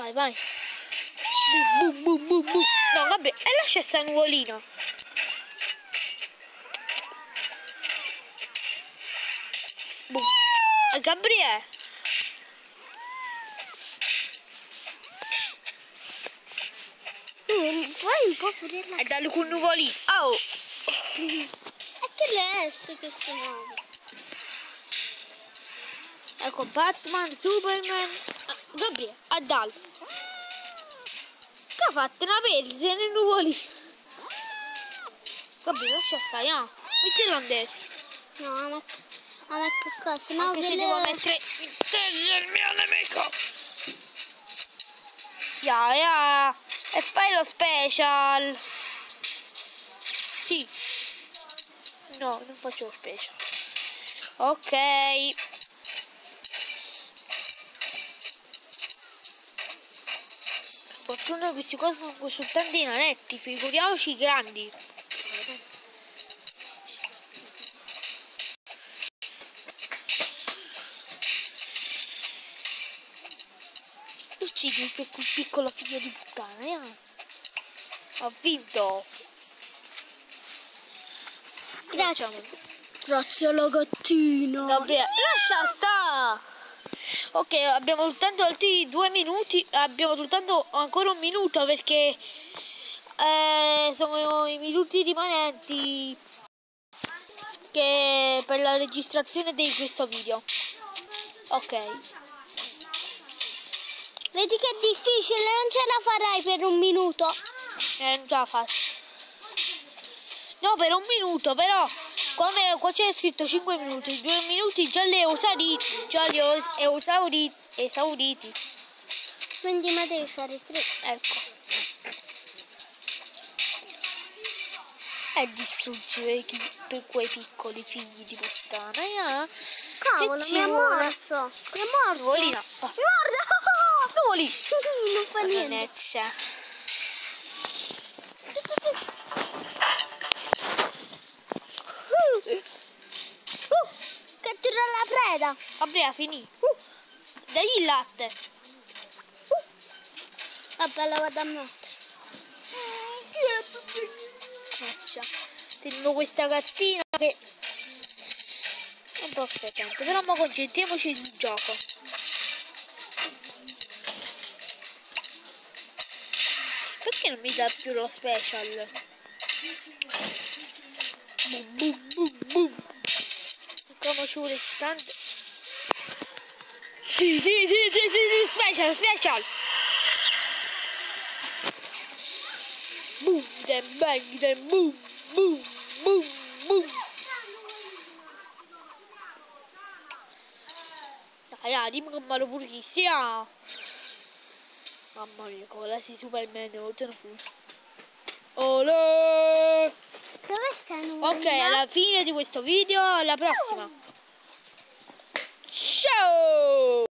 Vai, vai. Boom, boom, boom, boom. No, vabbè, e lascia sta nuvolina. Boom. Gabriele. Vai un po' pure la... E dalle con nuvolino. Oh. È che l'S che si muove. Ecco Batman, Superman. Gabriele, a Dal. Che ha fatto una persa nei nuvoli? Gabriele, lascia stare, ah. Mettilo a destra. No, a me che cosa? No, Anche se devo mettere il mio nemico. Ya. E fai lo special. Sì. No, non faccio lo special. Ok. Fortuna questi qua sono soltanto i nanetti, figuriamoci i grandi. Uccidi quel piccolo figlio di puttana, Ho vinto. Grazie. Grazie alla gattina. Gabriele, lascia sta. Ok, abbiamo soltanto altri 2 minuti. Abbiamo soltanto ancora un minuto perché sono i minuti rimanenti che per la registrazione di questo video. Ok. Vedi che è difficile, non ce la farai per un minuto. Non ce la faccio. No, per un minuto, però qua c'è scritto 5 minuti, 2 minuti già li ho usati, esauriti. Quindi ma devi fare 3. Ecco. E distruggere per quei piccoli figli di puttana, Cavolo, mi ha morso. Mi ha morso. Nuvolina. Mi morso. Nuvoli. Non fa niente. Mannaggia. Cattura la preda. Gabriele, finì. Dagli il latte. Vabbè, la vado a mettere. Mannaggia. Tenevo questa gattina che è un po' frequente, però mo concentriamoci sul gioco. Perché non mi dà più lo special? Boom, boom, boom, boom. Mettiamoci un restante. Sì, special. Boom, then bang, then boom, boom, boom, boom. Dai, dimmi che malo pure chi sia. Mamma mia, come la si Superman, oltre una fuga. Olè! Dove stanno? Ok, alla fine di questo video, alla prossima. Ciao!